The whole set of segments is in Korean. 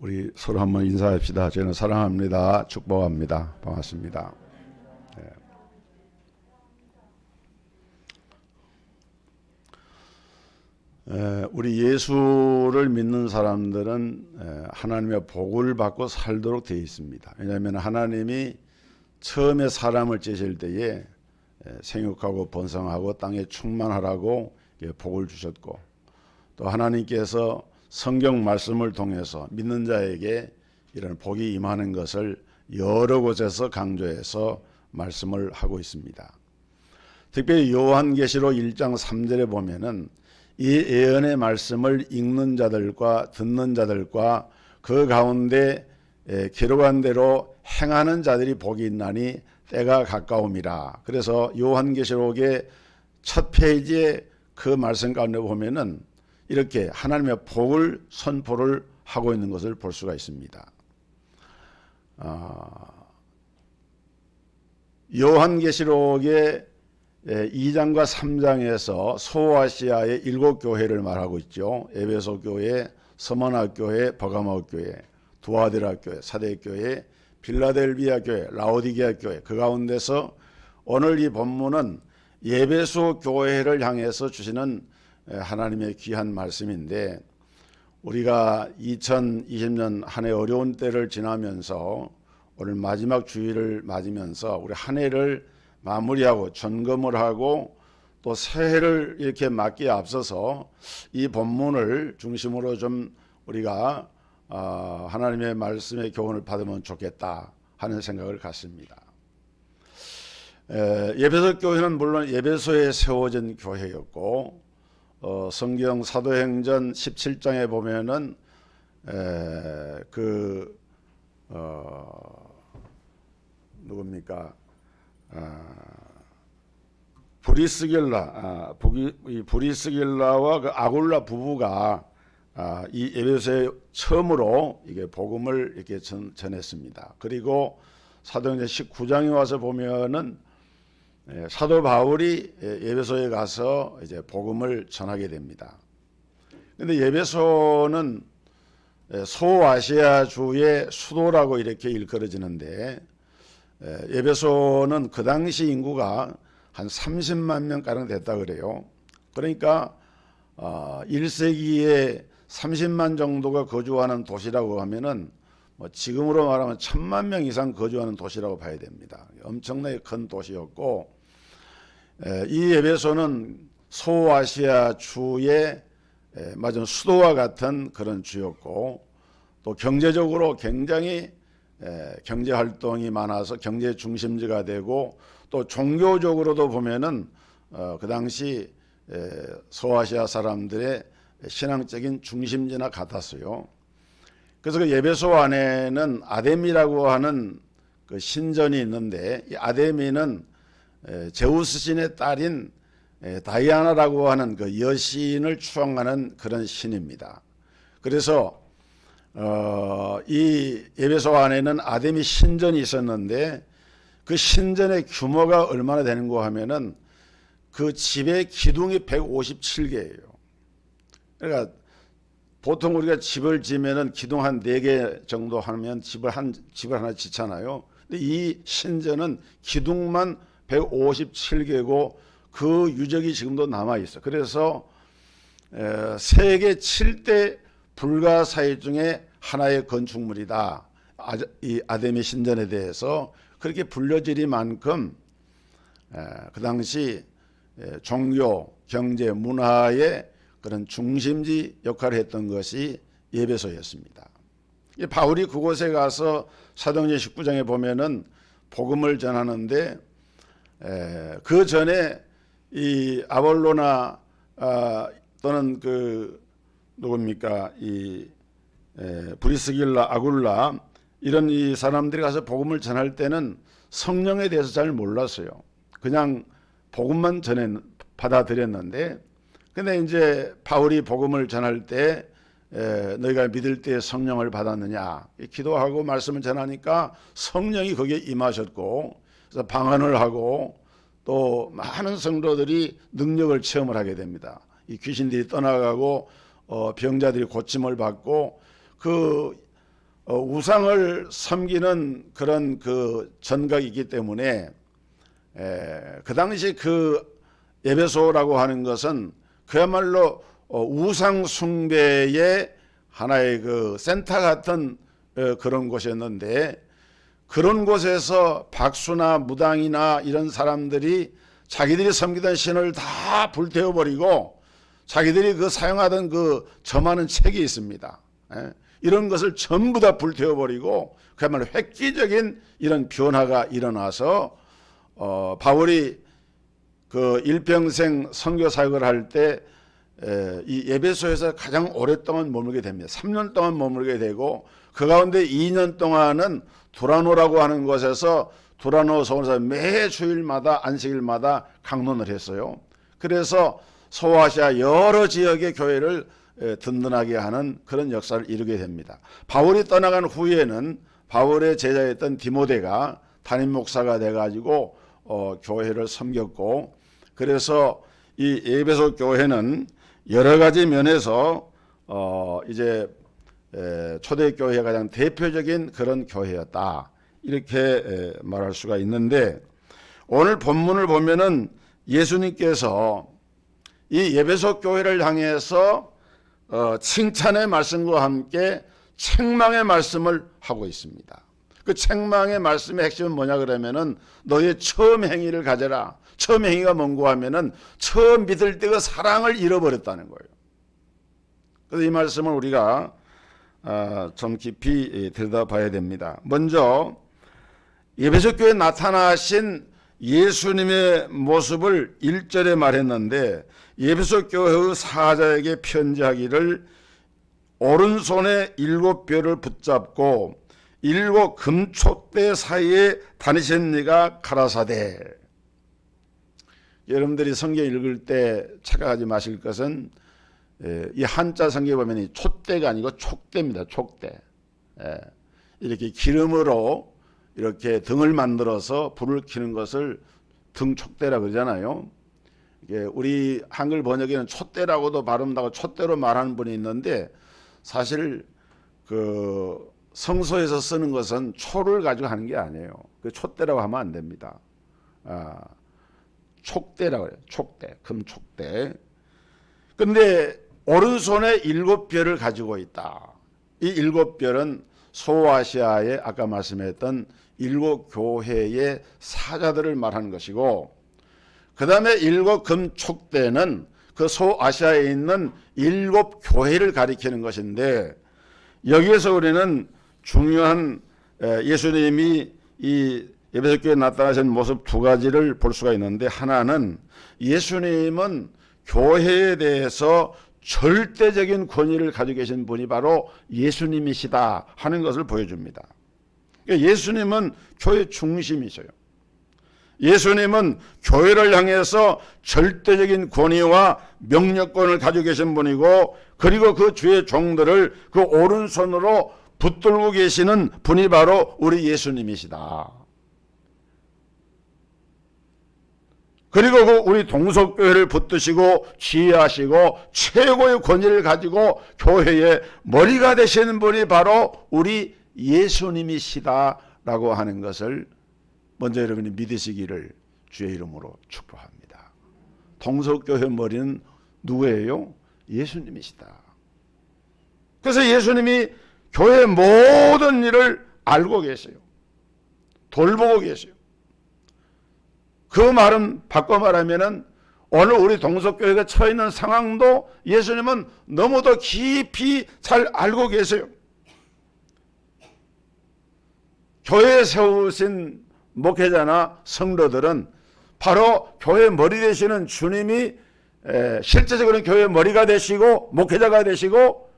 우리 서로 한번 인사합시다. 저는 사랑합니다. 축복합니다. 반갑습니다. 우리 예수를 믿는 사람들은 하나님의 복을 받고 살도록 되어 있습니다. 왜냐하면 하나님이 처음에 사람을 째실 때에 생육하고 번성하고 땅에 충만하라고 복을 주셨고, 또 하나님께서 성경 말씀을 통해서 믿는 자에게 이런 복이 임하는 것을 여러 곳에서 강조해서 말씀을 하고 있습니다. 특별히 요한계시록 1장 3절에 보면은 이 예언의 말씀을 읽는 자들과 듣는 자들과 그 가운데 기록한 대로 행하는 자들이 복이 있나니 때가 가까움이라. 그래서 요한계시록의 첫 페이지에 그 말씀 가운데 보면은 이렇게 하나님의 복을 선포를 하고 있는 것을 볼 수가 있습니다. 요한계시록의 2장과 3장에서 소아시아의 7교회를 말하고 있죠. 에베소 교회, 서머나 교회, 버가모 교회, 두아디라 교회, 사대 교회, 빌라델비아 교회, 라오디게아 교회. 그 가운데서 오늘 이 본문은 에베소 교회를 향해서 주시는 하나님의 귀한 말씀인데, 우리가 2020년 한 해 어려운 때를 지나면서 오늘 마지막 주일을 맞으면서 우리 한 해를 마무리하고 점검을 하고 또 새해를 이렇게 맞기에 앞서서 이 본문을 중심으로 좀 우리가 하나님의 말씀의 교훈을 받으면 좋겠다 하는 생각을 갖습니다. 에베소 교회는 물론 에베소에 세워진 교회였고, 성경 사도행전 17장에 보면은 누굽니까? 브리스길라와 그 아굴라 부부가 이 에베소에 처음으로 이게 복음을 이렇게 전했습니다. 그리고 사도행전 19장에 와서 보면은 사도 바울이 에베소에 가서 이제 복음을 전하게 됩니다. 그런데 에베소는 소아시아주의 수도라고 이렇게 일컬어지는데, 에베소는 그 당시 인구가 한 30만 명가량 됐다 그래요. 그러니까 1세기에 30만 정도가 거주하는 도시라고 하면은 뭐 지금으로 말하면 1000만 명 이상 거주하는 도시라고 봐야 됩니다. 엄청나게 큰 도시였고, 이 에베소는 소아시아 주의 맞은 수도와 같은 그런 주였고, 또 경제적으로 굉장히 경제 활동이 많아서 경제 중심지가 되고, 또 종교적으로도 보면은 그 당시 소아시아 사람들의 신앙적인 중심지나 같았어요. 그래서 그 에베소 안에는 아데미라고 하는 그 신전이 있는데, 이 아데미는 제우스 신의 딸인 다이아나라고 하는 그 여신을 추앙하는 그런 신입니다. 그래서 이 에베소 안에는 아데미 신전이 있었는데, 그 신전의 규모가 얼마나 되는가 하면은 그 집의 기둥이 157개예요. 그러니까 보통 우리가 집을 지면은 기둥 한 4개 정도 하면 집을 하나 짓잖아요. 근데 이 신전은 기둥만 157개고 그 유적이 지금도 남아 있어. 그래서 세계 7대 불가사의 중에 하나의 건축물이다. 이 아데미 신전에 대해서 그렇게 불려지리만큼 그 당시 종교, 경제, 문화의 그런 중심지 역할을 했던 것이 에베소였습니다. 바울이 그곳에 가서 사도행전 19장에 보면은 복음을 전하는데, 그 전에 이 아볼로나 또는 그 누굽니까 이 브리스길라, 아굴라 이런 이 사람들이 가서 복음을 전할 때는 성령에 대해서 잘 몰랐어요. 그냥 복음만 받아들였는데, 근데 이제 바울이 복음을 전할 때 너희가 믿을 때 성령을 받았느냐 기도하고 말씀을 전하니까 성령이 거기에 임하셨고, 그래서 방언을 하고 또 많은 성도들이 능력을 체험을 하게 됩니다. 이 귀신들이 떠나가고 병자들이 고침을 받고, 그 우상을 섬기는 그런 그 전각이 있기 때문에 그 당시 그 에베소라고 하는 것은 그야말로 우상 숭배의 하나의 그 센터 같은 그런 곳이었는데, 그런 곳에서 박수나 무당이나 이런 사람들이 자기들이 섬기던 신을 다 불태워버리고 자기들이 그 사용하던 그 점하는 책이 있습니다. 이런 것을 전부 다 불태워버리고 그야말로 획기적인 이런 변화가 일어나서 바울이 그 일평생 선교 사역을 할 때 이 에베소에서 가장 오랫동안 머물게 됩니다. 3년 동안 머물게 되고, 그 가운데 2년 동안은 두라노라고 하는 곳에서 두라노 성에서 매 주일마다 안식일마다 강론을 했어요. 그래서 소아시아 여러 지역의 교회를 든든하게 하는 그런 역사를 이루게 됩니다. 바울이 떠나간 후에는 바울의 제자였던 디모데가 담임 목사가 돼가지고 교회를 섬겼고, 그래서 이 에베소 교회는 여러 가지 면에서 이제 초대교회가 가장 대표적인 그런 교회였다, 이렇게 말할 수가 있는데, 오늘 본문을 보면은 예수님께서 이 에베소 교회를 향해서 칭찬의 말씀과 함께 책망의 말씀을 하고 있습니다. 그 책망의 말씀의 핵심은 뭐냐 그러면은 너의 처음 행위를 가져라. 처음 행위가 뭔고 하면은 처음 믿을 때 그 사랑을 잃어버렸다는 거예요. 그래서 이 말씀을 우리가 좀 깊이 들여다봐야 됩니다. 먼저 에베소 교회에 나타나신 예수님의 모습을 1절에 말했는데, 에베소 교회의 사자에게 편지하기를 오른손에 7뼈를 붙잡고 7 금촛대 사이에 다니십니까 가라사대. 여러분들이 성경 읽을 때 착각하지 마실 것은 이 한자 성경에 보면 이 촛대가 아니고 촉대입니다. 촉대. 이렇게 기름으로 이렇게 등을 만들어서 불을 켜는 것을 등촉대라 그러잖아요. 우리 한글 번역에는 촛대라고도 발음하고 촛대로 말하는 분이 있는데, 사실 그 성서에서 쓰는 것은 초를 가지고 하는 게 아니에요. 그 촛대라고 하면 안 됩니다. 촉대라고 해요. 촉대, 금촉대. 근데 오른손에 7뼈를 가지고 있다. 이 7뼈는 소아시아의 아까 말씀했던 7교회의 사자들을 말하는 것이고, 그 다음에 7 금촉대는 그 소아시아에 있는 7교회를 가리키는 것인데, 여기에서 우리는 중요한 예수님이 이 에베소 교회에 나타나신 모습 2가지를 볼 수가 있는데, 하나는 예수님은 교회에 대해서 절대적인 권위를 가지고 계신 분이 바로 예수님이시다 하는 것을 보여줍니다. 예수님은 교회 중심이셔요. 예수님은 교회를 향해서 절대적인 권위와 명령권을 가지고 계신 분이고, 그리고 그 주의 종들을 그 오른손으로 붙들고 계시는 분이 바로 우리 예수님이시다. 그리고 그 우리 동석교회를 붙드시고 지휘하시고 최고의 권위를 가지고 교회의 머리가 되시는 분이 바로 우리 예수님이시다라고 하는 것을 먼저 여러분이 믿으시기를 주의 이름으로 축복합니다. 동석교회 머리는 누구예요? 예수님이시다. 그래서 예수님이 교회의 모든 일을 알고 계세요. 돌보고 계세요. 그 말은 바꿔 말하면은 오늘 우리 동석교회가 처해 있는 상황도 예수님은 너무도 깊이 잘 알고 계세요. 교회에 세우신 목회자나 성도들은 바로 교회 머리 되시는 주님이 실제적으로는 교회 머리가 되시고 목회자가 되시고,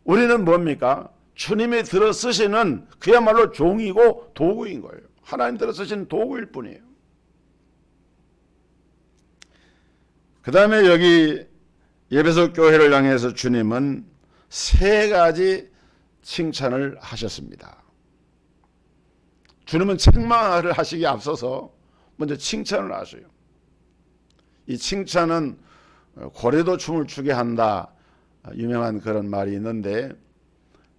우리는 뭡니까? 주님이 들어 쓰시는 그야말로 종이고 도구인 거예요. 하나님 들어 쓰시는 도구일 뿐이에요. 그 다음에 여기 에베소 교회를 향해서 주님은 3가지 칭찬을 하셨습니다. 주님은 책망을 하시기에 앞서서 먼저 칭찬을 하셔요. 이 칭찬은 고래도 춤을 추게 한다, 유명한 그런 말이 있는데,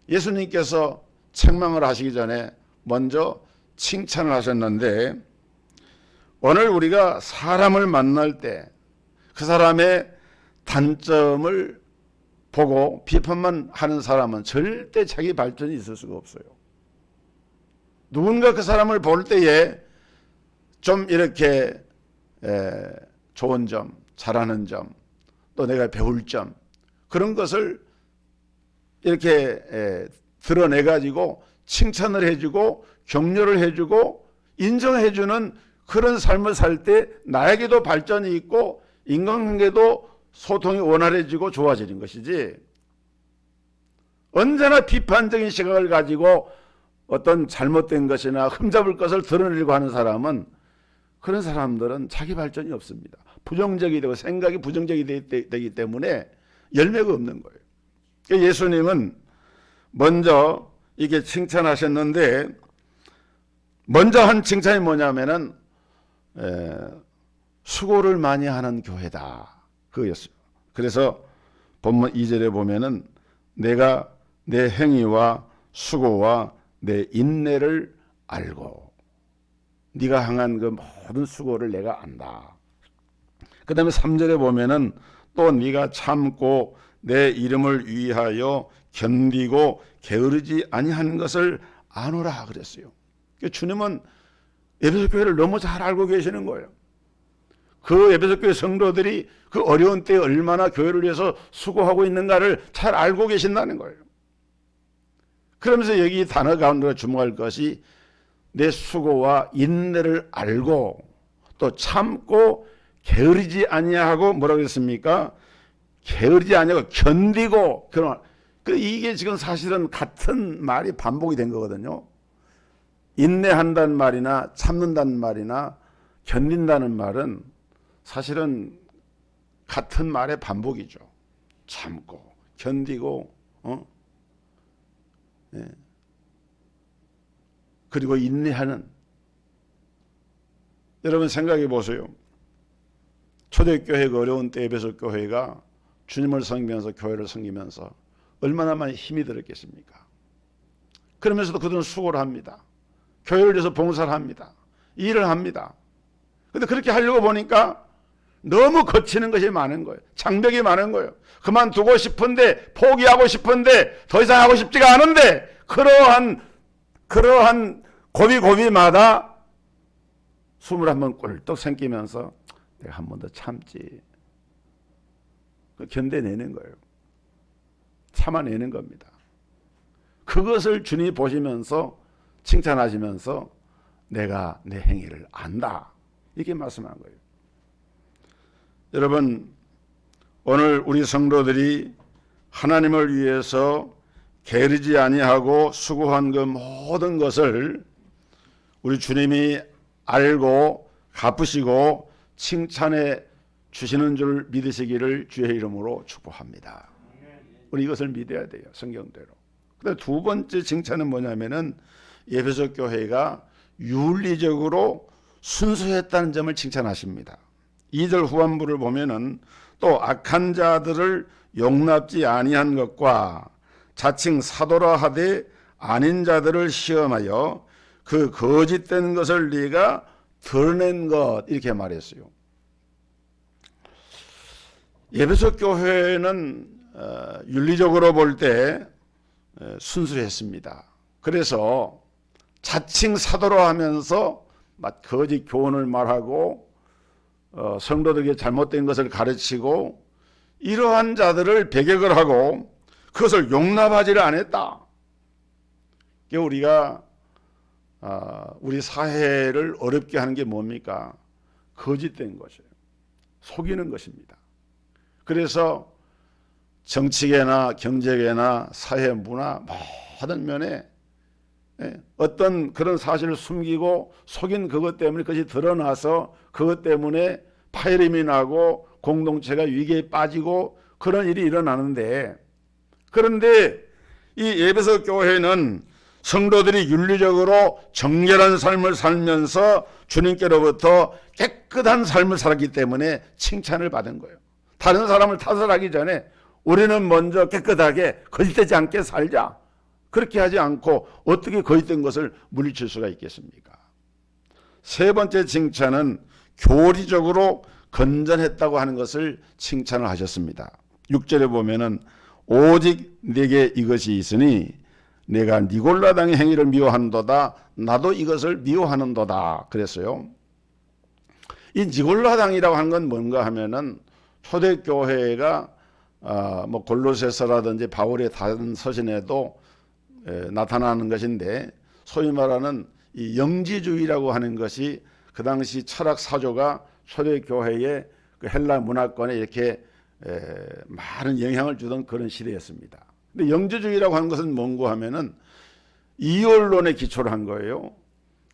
예수님께서 책망을 하시기 전에 먼저 칭찬을 하셨는데, 오늘 우리가 사람을 만날 때 그 사람의 단점을 보고 비판만 하는 사람은 절대 자기 발전이 있을 수가 없어요. 누군가 그 사람을 볼 때에 좀 이렇게 좋은 점, 잘하는 점, 또 내가 배울 점, 그런 것을 이렇게 드러내가지고 칭찬을 해주고 격려를 해주고 인정해주는 그런 삶을 살 때 나에게도 발전이 있고 인간관계도 소통이 원활해지고 좋아지는 것이지, 언제나 비판적인 시각을 가지고 어떤 잘못된 것이나 흠잡을 것을 드러내려고 하는 사람은, 그런 사람들은 자기 발전이 없습니다. 부정적이 되고 생각이 부정적이 되기 때문에 열매가 없는 거예요. 예수님은 먼저 이게 칭찬하셨는데, 먼저 한 칭찬이 뭐냐면은 수고를 많이 하는 교회다, 그거였어요. 그래서 본문 2절에 보면은 내가 내 행위와 수고와 내 인내를 알고, 네가 향한 그 모든 수고를 내가 안다. 그 다음에 3절에 보면은 또 네가 참고 내 이름을 위하여 견디고 게으르지 아니한 것을 아노라 그랬어요. 주님은 에베소 교회를 너무 잘 알고 계시는 거예요. 그 에베소 교회 성도들이 그 어려운 때에 얼마나 교회를 위해서 수고하고 있는가를 잘 알고 계신다는 거예요. 그러면서 여기 단어 가운데 주목할 것이 내 수고와 인내를 알고 또 참고 게으르지 아니하고 뭐라고 했습니까? 게으르지 아니하고 견디고, 이게 지금 사실은 같은 말이 반복이 된 거거든요. 인내한다는 말이나 참는다는 말이나 견딘다는 말은 사실은 같은 말의 반복이죠. 참고 견디고 그리고 인내하는. 여러분 생각해 보세요. 초대교회가 어려운 때 에베소 교회가 주님을 섬기면서 교회를 섬기면서 얼마나 많이 힘이 들었겠습니까? 그러면서도 그들은 수고를 합니다. 교회를 위해서 봉사를 합니다. 일을 합니다. 그런데 그렇게 하려고 보니까 너무 거치는 것이 많은 거예요. 장벽이 많은 거예요. 그만두고 싶은데, 포기하고 싶은데, 더 이상 하고 싶지가 않은데, 그러한 고비마다 숨을 한번 꿀떡 삼키면서 내가 한 번 더 참지, 견뎌내는 거예요. 참아내는 겁니다. 그것을 주님이 보시면서 칭찬하시면서 내가 내 행위를 안다, 이렇게 말씀한 거예요. 여러분, 오늘 우리 성도들이 하나님을 위해서 게으르지 아니하고 수고한 그 모든 것을 우리 주님이 알고 갚으시고 칭찬해 주시는 줄 믿으시기를 주의 이름으로 축복합니다. 우리 이것을 믿어야 돼요, 성경대로. 그다음 두 번째 칭찬은 뭐냐면은 에베소 교회가 윤리적으로 순수했다는 점을 칭찬하십니다. 2절 후반부를 보면은 또 악한 자들을 용납지 아니한 것과 자칭 사도라 하되 아닌 자들을 시험하여 그 거짓된 것을 네가 드러낸 것, 이렇게 말했어요. 에베소 교회는 윤리적으로 볼 때 순수했습니다. 그래서 자칭 사도라 하면서 막 거짓 교훈을 말하고 성도들에게 잘못된 것을 가르치고 이러한 자들을 배격을 하고 그것을 용납하지를 않았다. 우리가 우리 사회를 어렵게 하는 게 뭡니까? 거짓된 것이에요. 속이는 것입니다. 그래서 정치계나 경제계나 사회 문화 모든 면에 어떤 그런 사실을 숨기고 속인 그것 때문에 그것이 드러나서 그것 때문에 파열음이 나고 공동체가 위기에 빠지고 그런 일이 일어나는데, 그런데 이 에베소 교회는 성도들이 윤리적으로 정결한 삶을 살면서 주님께로부터 깨끗한 삶을 살았기 때문에 칭찬을 받은 거예요. 다른 사람을 탓을 하기 전에 우리는 먼저 깨끗하게 거짓되지 않게 살자, 그렇게 하지 않고 어떻게 거짓된 것을 물리칠 수가 있겠습니까? 세 번째 칭찬은 교리적으로 건전했다고 하는 것을 칭찬을 하셨습니다. 6절에 보면은 오직 내게 이것이 있으니 내가 니골라당의 행위를 미워하는도다. 나도 이것을 미워하는도다. 그랬어요. 이 니골라당이라고 하는 건 뭔가 하면은 초대교회가 뭐 골로새서라든지 바울의 다른 서신에도 나타나는 것인데, 소위 말하는 이 영지주의라고 하는 것이 그 당시 철학 사조가 초대교회의 그 헬라 문화권에 이렇게 많은 영향을 주던 그런 시대였습니다. 근데 영지주의라고 하는 것은 뭔고 하면은 이율론에 기초를 한 거예요.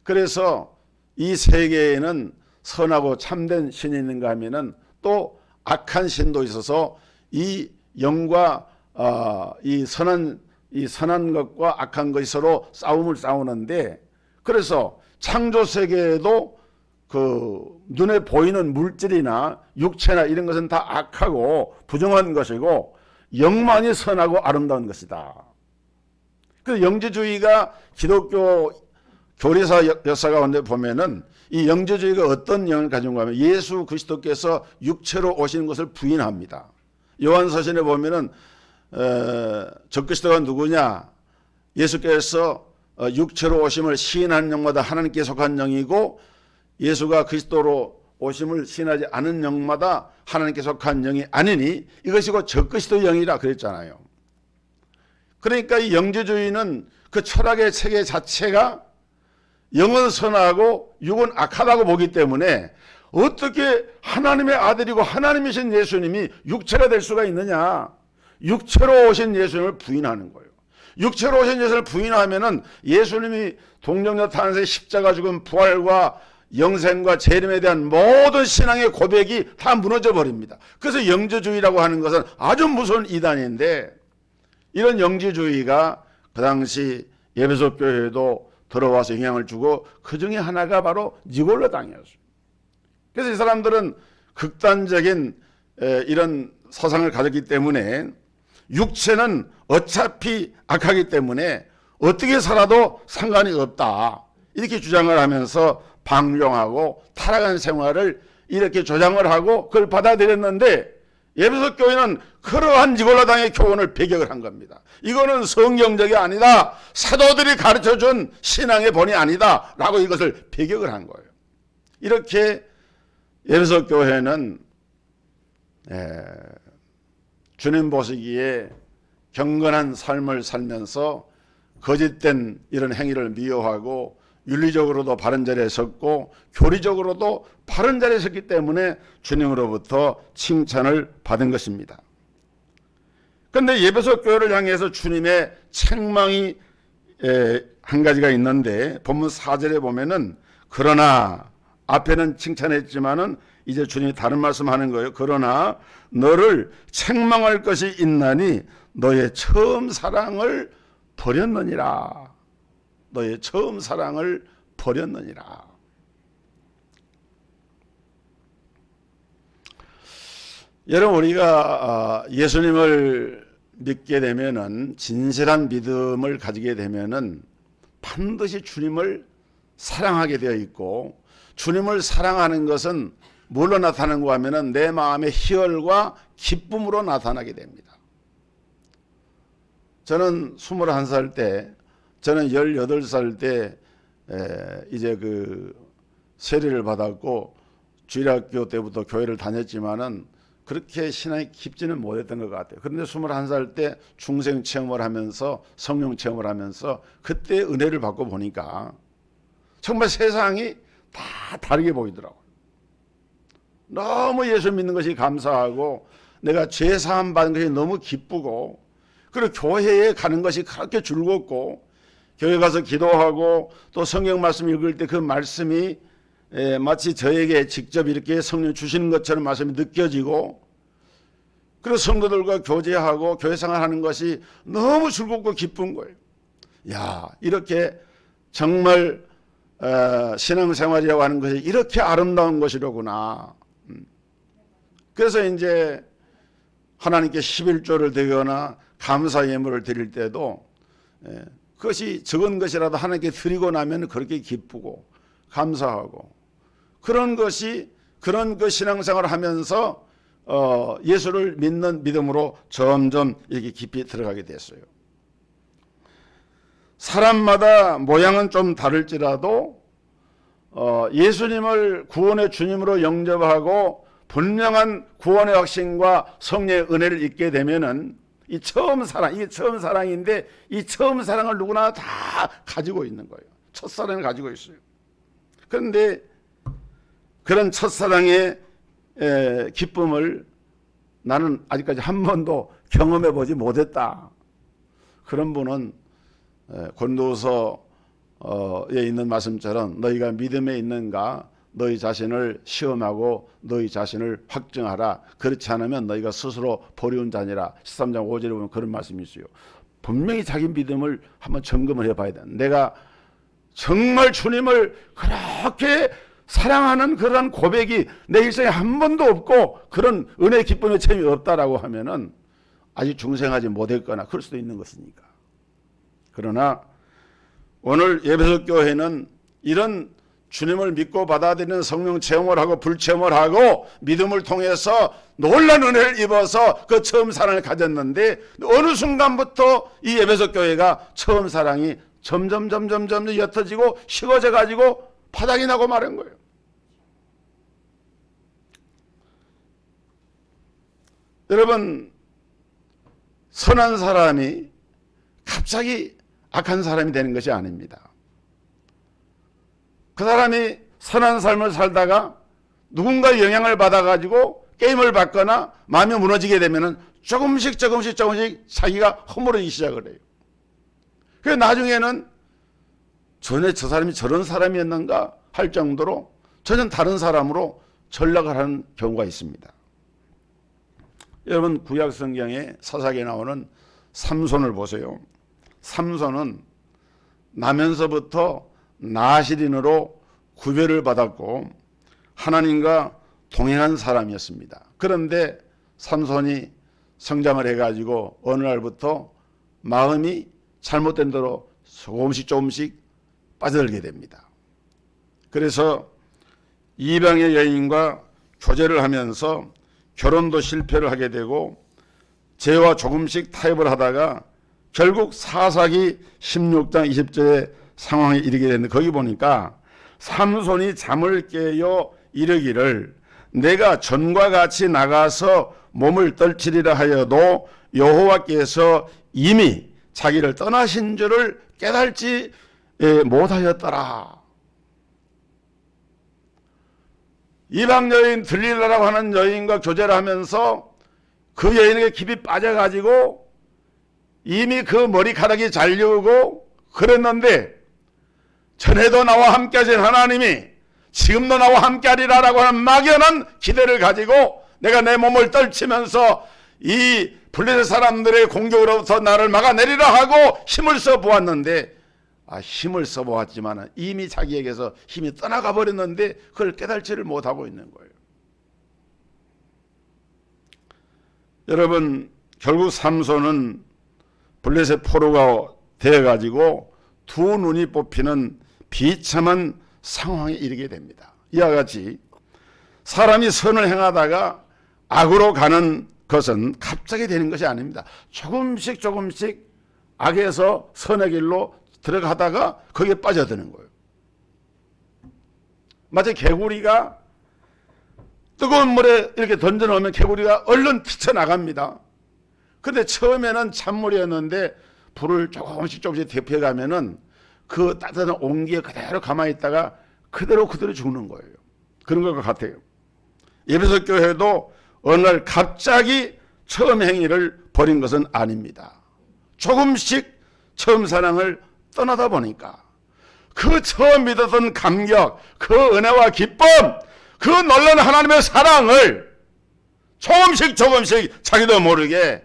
그래서 이 세계에는 선하고 참된 신이 있는가 하면은 또 악한 신도 있어서 이 영과 이 선한 것과 악한 것이 서로 싸움을 싸우는데, 그래서 창조 세계에도 그 눈에 보이는 물질이나 육체나 이런 것은 다 악하고 부정한 것이고 영만이 선하고 아름다운 것이다. 그 영지주의가 기독교 교리사 역사 가운데 보면은 이 영지주의가 어떤 영을 가진 가 하면 예수 그리스도께서 육체로 오시는 것을 부인합니다. 요한서신에 보면은 적그리스도가 누구냐? 예수께서 육체로 오심을 시인하는 영마다 하나님께 속한 영이고, 예수가 그리스도로 오심을 시인하지 않은 영마다 하나님께 속한 영이 아니니 이것이 곧 적그리스도 영이라 그랬잖아요. 그러니까 이 영지주의는 그 철학의 체계 자체가 영은 선하고 육은 악하다고 보기 때문에 어떻게 하나님의 아들이고 하나님이신 예수님이 육체가 될 수가 있느냐? 육체로 오신 예수님을 부인하는 거예요. 육체로 오신 예수님을 부인하면은 예수님이 동정녀 탄생, 십자가 죽음, 부활과 영생과 재림에 대한 모든 신앙의 고백이 다 무너져 버립니다. 그래서 영지주의라고 하는 것은 아주 무서운 이단인데, 이런 영지주의가 그 당시 에베소 교회에도 들어와서 영향을 주고 그 중에 하나가 바로 니골라당이었어요. 그래서 이 사람들은 극단적인 이런 사상을 가졌기 때문에 육체는 어차피 악하기 때문에 어떻게 살아도 상관이 없다, 이렇게 주장을 하면서 방종하고 타락한 생활을 이렇게 조장을 하고 그걸 받아들였는데, 에베소 교회는 그러한 니골라당의 교훈을 배격을 한 겁니다. 이거는 성경적이 아니다, 사도들이 가르쳐준 신앙의 본이 아니다 라고 이것을 배격을 한 거예요. 이렇게 에베소 교회는 주님 보시기에 경건한 삶을 살면서 거짓된 이런 행위를 미워하고 윤리적으로도 바른 자리에 섰고 교리적으로도 바른 자리에 섰기 때문에 주님으로부터 칭찬을 받은 것입니다. 그런데 에베소 교회를 향해서 주님의 책망이 한 가지가 있는데, 본문 4절에 보면은 그러나, 앞에는 칭찬했지만은 이제 주님이 다른 말씀하는 거예요. 그러나 너를 책망할 것이 있나니 너의 처음 사랑을 버렸느니라. 너의 처음 사랑을 버렸느니라. 여러분, 우리가 예수님을 믿게 되면은, 진실한 믿음을 가지게 되면은 반드시 주님을 사랑하게 되어 있고, 주님을 사랑하는 것은 뭘로 나타나는가 하면은 내 마음의 희열과 기쁨으로 나타나게 됩니다. 저는 21살 때, 저는 18살 때 이제 그 세례를 받았고 주일학교 때부터 교회를 다녔지만은 그렇게 신앙이 깊지는 못했던 것 같아요. 그런데 21살 때 중생 체험을 하면서, 성령 체험을 하면서 그때 은혜를 받고 보니까 정말 세상이 다 다르게 보이더라고요. 너무 예수 믿는 것이 감사하고, 내가 죄 사함 받은 것이 너무 기쁘고, 그리고 교회에 가는 것이 그렇게 즐겁고, 교회 가서 기도하고 또 성경 말씀 읽을 때 그 말씀이 마치 저에게 직접 이렇게 성령 주시는 것처럼 말씀이 느껴지고, 그리고 성도들과 교제하고 교회 생활하는 것이 너무 즐겁고 기쁜 거예요. 야, 이렇게 정말 신앙생활이라고 하는 것이 이렇게 아름다운 것이로구나. 그래서 이제 하나님께 11조를 드리거나 감사 예물을 드릴 때도 그것이 적은 것이라도 하나님께 드리고 나면 그렇게 기쁘고 감사하고 그런 그 신앙생활을 하면서 예수를 믿는 믿음으로 점점 이렇게 깊이 들어가게 됐어요. 사람마다 모양은 좀 다를지라도 예수님을 구원의 주님으로 영접하고 분명한 구원의 확신과 성령의 은혜를 잊게 되면은 이게 처음 사랑인데 이 처음 사랑을 누구나 다 가지고 있는 거예요. 첫사랑을 가지고 있어요. 그런데 그런 첫사랑의 기쁨을 나는 아직까지 한 번도 경험해 보지 못했다. 그런 분은 고린도서에 있는 말씀처럼 너희가 믿음에 있는가 너희 자신을 시험하고 너희 자신을 확증하라. 그렇지 않으면 너희가 스스로 버리운 자니라. 13장 5절에 보면 그런 말씀이 있어요. 분명히 자기 믿음을 한번 점검을 해봐야 돼. 내가 정말 주님을 그렇게 사랑하는 그런 고백이 내 일생에 한 번도 없고 그런 은혜의 기쁨의 체험이 없다라고 하면은 아직 중생하지 못했거나 그럴 수도 있는 것이니까. 그러나 오늘 에베소 교회는 이런 주님을 믿고 받아들이는 성령 체험을 하고 불체험을 하고 믿음을 통해서 놀라운 은혜를 입어서 그 처음 사랑을 가졌는데 어느 순간부터 이 에베소 교회가 처음 사랑이 점점 옅어지고 식어져 가지고 파닥이 나고 마른 거예요. 여러분, 선한 사람이 갑자기 악한 사람이 되는 것이 아닙니다. 그 사람이 선한 삶을 살다가 누군가의 영향을 받아가지고 게임을 받거나 마음이 무너지게 되면 조금씩 자기가 허물어지기 시작을 해요. 그래서 나중에는 전에 저 사람이 저런 사람이었는가 할 정도로 전혀 다른 사람으로 전락을 하는 경우가 있습니다. 여러분, 구약 성경에 사사기에 나오는 삼손을 보세요. 삼손은 나면서부터 나시린으로 구별을 받았고 하나님과 동행한 사람이었습니다. 그런데 삼손이 성장을 해가지고 어느 날부터 마음이 잘못된 대로 조금씩 빠져들게 됩니다. 그래서 이방의 여인과 교제를 하면서 결혼도 실패를 하게 되고 죄와 조금씩 타협을 하다가 결국 사사기 16장 20절에 상황에 이르게 됐는데 거기 보니까 삼손이 잠을 깨어 이르기를 내가 전과 같이 나가서 몸을 떨치리라 하여도 여호와께서 이미 자기를 떠나신 줄을 깨달지 못하였더라. 이방 여인 들릴라라고 하는 여인과 교제를 하면서 그 여인에게 깊이 빠져가지고 이미 그 머리카락이 잘리우고 그랬는데 전에도 나와 함께 하신 하나님이 지금도 나와 함께 하리라라고 하는 막연한 기대를 가지고 내가 내 몸을 떨치면서 이 블레셋 사람들의 공격으로부터 나를 막아내리라 하고 힘을 써보았는데 힘을 써보았지만 이미 자기에게서 힘이 떠나가 버렸는데 그걸 깨달지를 못하고 있는 거예요. 여러분, 결국 삼손은 블레셋 포로가 되어가지고 두 눈이 뽑히는 비참한 상황에 이르게 됩니다. 이와 같이 사람이 선을 행하다가 악으로 가는 것은 갑자기 되는 것이 아닙니다. 조금씩 악에서 선의 길로 들어가다가 거기에 빠져드는 거예요. 마치 개구리가 뜨거운 물에 이렇게 던져놓으면 개구리가 얼른 튀쳐나갑니다. 근데 처음에는 찬물이었는데 불을 조금씩 데펴가면은 그 따뜻한 온기에 그대로 가만히 있다가 그대로 죽는 거예요. 그런 것과 같아요. 에베소 교회도 어느 날 갑자기 처음 행위를 버린 것은 아닙니다. 조금씩 처음 사랑을 떠나다 보니까 그 처음 믿었던 감격, 그 은혜와 기쁨, 그 놀라운 하나님의 사랑을 조금씩 자기도 모르게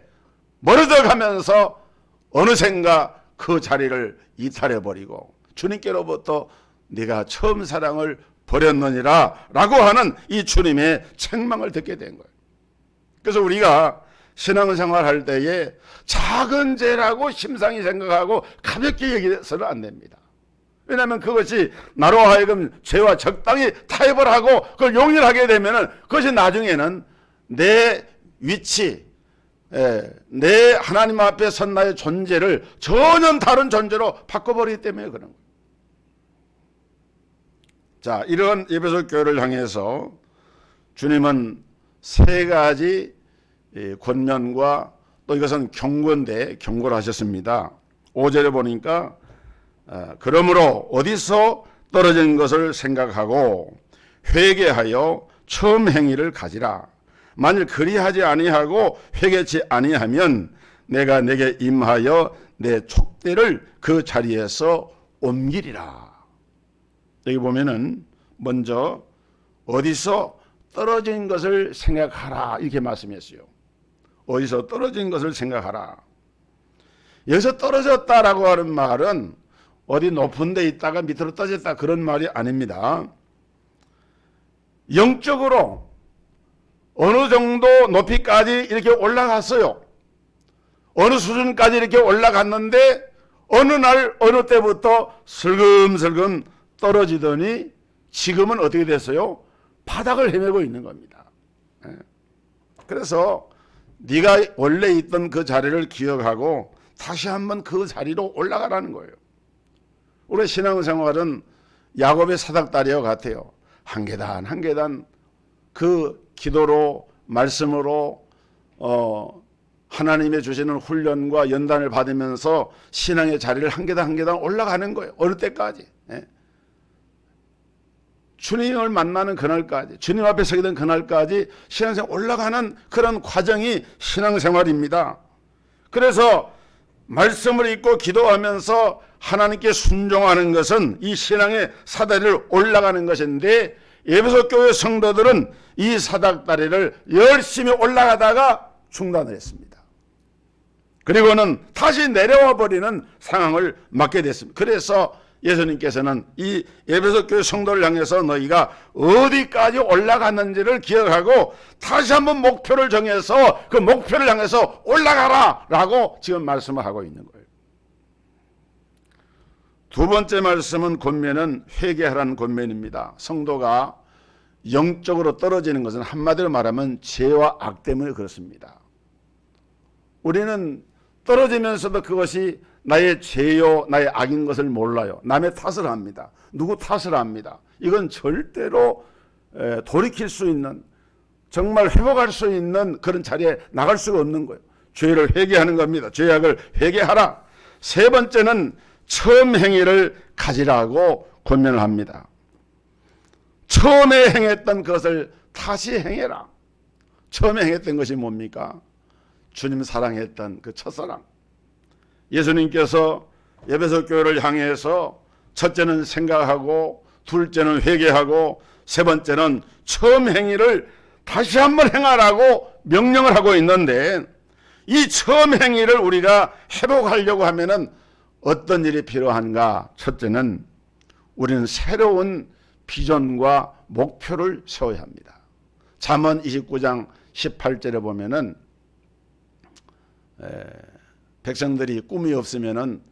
멀어져 가면서 어느샌가 그 자리를 이탈해버리고 주님께로부터 네가 처음 사랑을 버렸느니라 라고 하는 이 주님의 책망을 듣게 된 거예요. 그래서 우리가 신앙생활 할 때에 작은 죄라고 심상히 생각하고 가볍게 여기서는 안 됩니다. 왜냐하면 그것이 나로 하여금 죄와 적당히 타협을 하고 그걸 용인하게 되면 그것이 나중에는 내 위치, 내 하나님 앞에 선 나의 존재를 전혀 다른 존재로 바꿔버리기 때문에 그런 거예요. 자, 이런 에베소 교회를 향해서 주님은 세 가지 권면과 또 이것은 경고인데 경고를 하셨습니다. 5절에 보니까 그러므로 어디서 떨어진 것을 생각하고 회개하여 처음 행위를 가지라. 만일 그리하지 아니하고 회개치 아니하면 내가 내게 임하여 내 촉대를 그 자리에서 옮기리라. 여기 보면은 먼저 어디서 떨어진 것을 생각하라 이렇게 말씀했어요. 어디서 떨어진 것을 생각하라. 여기서 떨어졌다라고 하는 말은 어디 높은 데 있다가 밑으로 떨어졌다 그런 말이 아닙니다. 영적으로 어느 정도 높이까지 이렇게 올라갔어요. 어느 수준까지 이렇게 올라갔는데 어느 날 어느 때부터 슬금슬금 떨어지더니 지금은 어떻게 됐어요? 바닥을 헤매고 있는 겁니다. 그래서 네가 원래 있던 그 자리를 기억하고 다시 한번 그 자리로 올라가라는 거예요. 우리 신앙생활은 야곱의 사닥다리와 같아요. 한 계단 한 계단 그 기도로 말씀으로 하나님의 주시는 훈련과 연단을 받으면서 신앙의 자리를 한 계단 한 계단 올라가는 거예요. 어느 때까지. 주님을 만나는 그날까지, 주님 앞에 서게 된 그날까지 신앙생활 올라가는 그런 과정이 신앙생활입니다. 그래서 말씀을 읽고 기도하면서 하나님께 순종하는 것은 이 신앙의 사다리를 올라가는 것인데 에베소 교회 성도들은 이 사닥다리를 열심히 올라가다가 중단을 했습니다. 그리고는 다시 내려와 버리는 상황을 맞게 됐습니다. 그래서 예수님께서는 이 에베소 교회 성도를 향해서 너희가 어디까지 올라갔는지를 기억하고 다시 한번 목표를 정해서 그 목표를 향해서 올라가라 라고 지금 말씀을 하고 있는 거예요. 두 번째 말씀은 권면은 회개하라는 권면입니다. 성도가 영적으로 떨어지는 것은 한마디로 말하면 죄와 악 때문에 그렇습니다. 우리는 떨어지면서도 그것이 나의 죄요 나의 악인 것을 몰라요. 남의 탓을 합니다. 누구 탓을 합니다. 이건 절대로 돌이킬 수 있는 정말 회복할 수 있는 그런 자리에 나갈 수가 없는 거예요. 죄를 회개하는 겁니다. 죄악을 회개하라. 세 번째는 처음 행위를 가지라고 권면을 합니다. 처음에 행했던 것을 다시 행해라. 처음에 행했던 것이 뭡니까? 주님 사랑했던 그 첫사랑. 예수님께서 에베소 교회를 향해서 첫째는 생각하고 둘째는 회개하고 세 번째는 처음 행위를 다시 한번 행하라고 명령을 하고 있는데 이 처음 행위를 우리가 회복하려고 하면은 어떤 일이 필요한가? 첫째는 우리는 새로운 비전과 목표를 세워야 합니다. 잠언 29장 18절에 보면은 백성들이 꿈이 없으면은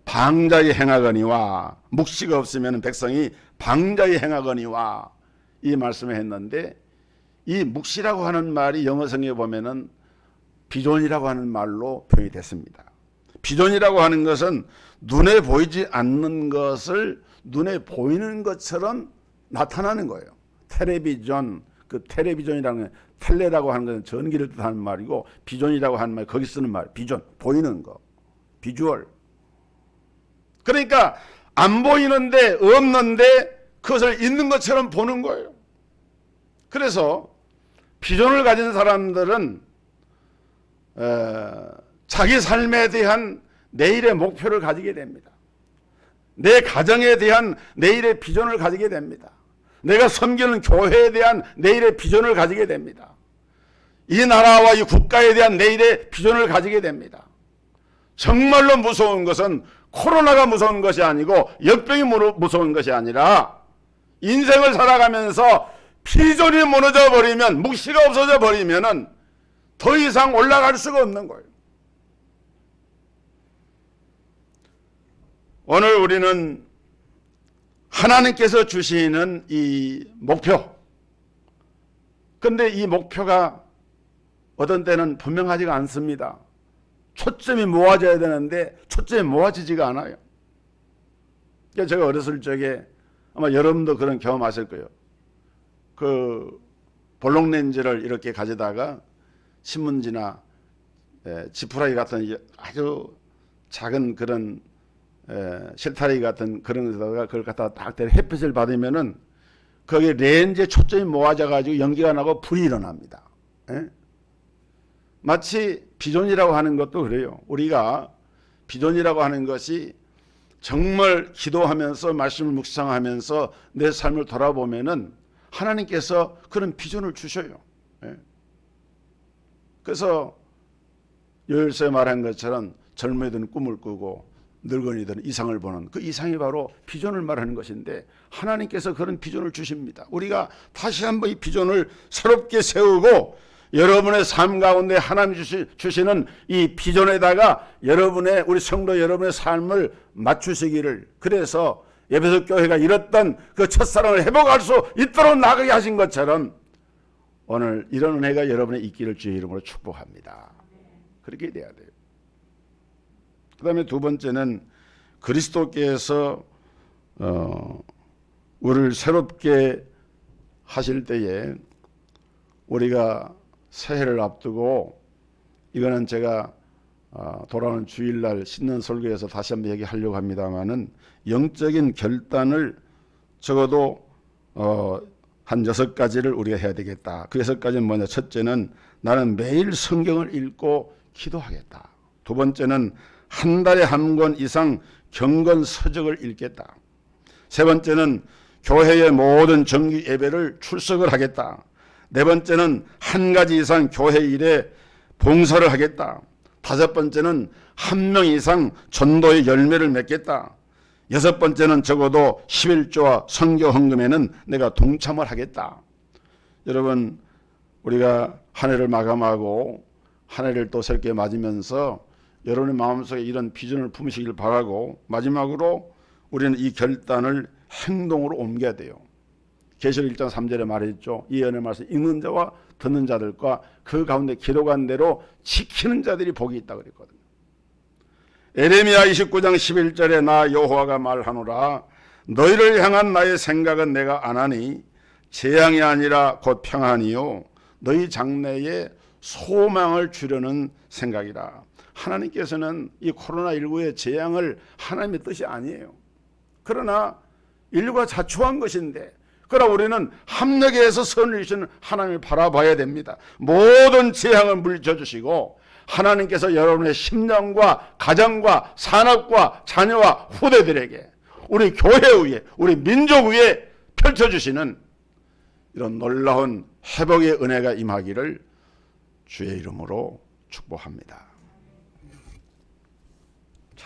방자히 행하거니와 묵시가 없으면 백성이 방자히 행하거니와 이 말씀을 했는데 이 묵시라고 하는 말이 영어 성경에 보면은 비전이라고 하는 말로 표현이 됐습니다. 비전이라고 하는 것은 눈에 보이지 않는 것을 눈에 보이는 것처럼 나타나는 거예요. 텔레비전, 그 텔레비전이라는 텔레라고 하는 것은 전기를 뜻하는 말이고 비전이라고 하는 말 거기 쓰는 말 비전 보이는 거 비주얼. 그러니까 안 보이는데 없는데 그것을 있는 것처럼 보는 거예요. 그래서 비전을 가진 사람들은 자기 삶에 대한 내일의 목표를 가지게 됩니다. 내 가정에 대한 내일의 비전을 가지게 됩니다. 내가 섬기는 교회에 대한 내일의 비전을 가지게 됩니다. 이 나라와 이 국가에 대한 내일의 비전을 가지게 됩니다. 정말로 무서운 것은 코로나가 무서운 것이 아니고 역병이 무서운 것이 아니라 인생을 살아가면서 비전이 무너져 버리면 묵시가 없어져 버리면은 더 이상 올라갈 수가 없는 거예요. 오늘 우리는 하나님께서 주시는 이 목표, 근데 이 목표가 어떤 때는 분명하지가 않습니다. 초점이 모아져야 되는데 초점이 모아지지가 않아요. 그러니까 제가 어렸을 적에 아마 여러분도 그런 경험하실 거예요. 그 볼록렌즈를 이렇게 가져다가 신문지나 지푸라기 같은 아주 작은 그런 실타리 같은 그런 데다가 그걸 갖다가 딱 햇빛을 받으면은 거기에 렌즈에 초점이 모아져 가지고 연기가 나고 불이 일어납니다. 마치 비전이라고 하는 것도 그래요. 우리가 비전이라고 하는 것이 정말 기도하면서 말씀을 묵상하면서 내 삶을 돌아보면은 하나님께서 그런 비전을 주셔요. 그래서 요일서에 말한 것처럼 젊은이들은 꿈을 꾸고 늙은이들은 이상을 보는 그 이상이 바로 비전을 말하는 것인데 하나님께서 그런 비전을 주십니다. 우리가 다시 한번 이 비전을 새롭게 세우고 여러분의 삶 가운데 하나님이 주시는 이 비전에다가 우리 성도 여러분의 삶을 맞추시기를, 그래서 에베소 교회가 잃었던 그 첫사랑을 회복할 수 있도록 나가게 하신 것처럼 오늘 이런 은혜가 여러분의 있기를 주의 이름으로 축복합니다. 그렇게 돼야 돼요. 그 다음에 두 번째는 그리스도께서 우리를 새롭게 하실 때에 우리가 새해를 앞두고, 이거는 제가 돌아오는 주일날 신년 설교에서 다시 한번 얘기하려고 합니다만은 영적인 결단을 적어도 한 6가지를 우리가 해야 되겠다. 그 6가지는 뭐냐? 첫째는 나는 매일 성경을 읽고 기도하겠다. 두 번째는 한 달에 한 권 이상 경건 서적을 읽겠다. 세 번째는 교회의 모든 정기 예배를 출석을 하겠다. 네 번째는 한 가지 이상 교회 일에 봉사를 하겠다. 다섯 번째는 한 명 이상 전도의 열매를 맺겠다. 여섯 번째는 적어도 11조와 선교 헌금에는 내가 동참을 하겠다. 여러분, 우리가 한 해를 마감하고 한 해를 또 새롭게 맞으면서 여러분의 마음속에 이런 비전을 품으시길 바라고, 마지막으로 우리는 이 결단을 행동으로 옮겨야 돼요. 계시록 1장 3절에 말했죠. 이 예언의 말씀 읽는 자와 듣는 자들과 그 가운데 기록한 대로 지키는 자들이 복이 있다 그랬거든요. 에레미야 29장 11절에 나 여호와가 말하노라 너희를 향한 나의 생각은 내가 안 하니 재앙이 아니라 곧 평안이요 너희 장래에 소망을 주려는 생각이라. 하나님께서는 이 코로나19의 재앙을 하나님의 뜻이 아니에요. 그러나 인류가 자초한 것인데, 그러나 우리는 합력해서 선을 이루시는 하나님을 바라봐야 됩니다. 모든 재앙을 물리쳐주시고 하나님께서 여러분의 심령과 가정과 산업과 자녀와 후대들에게, 우리 교회 위에, 우리 민족 위에 펼쳐주시는 이런 놀라운 회복의 은혜가 임하기를 주의 이름으로 축복합니다.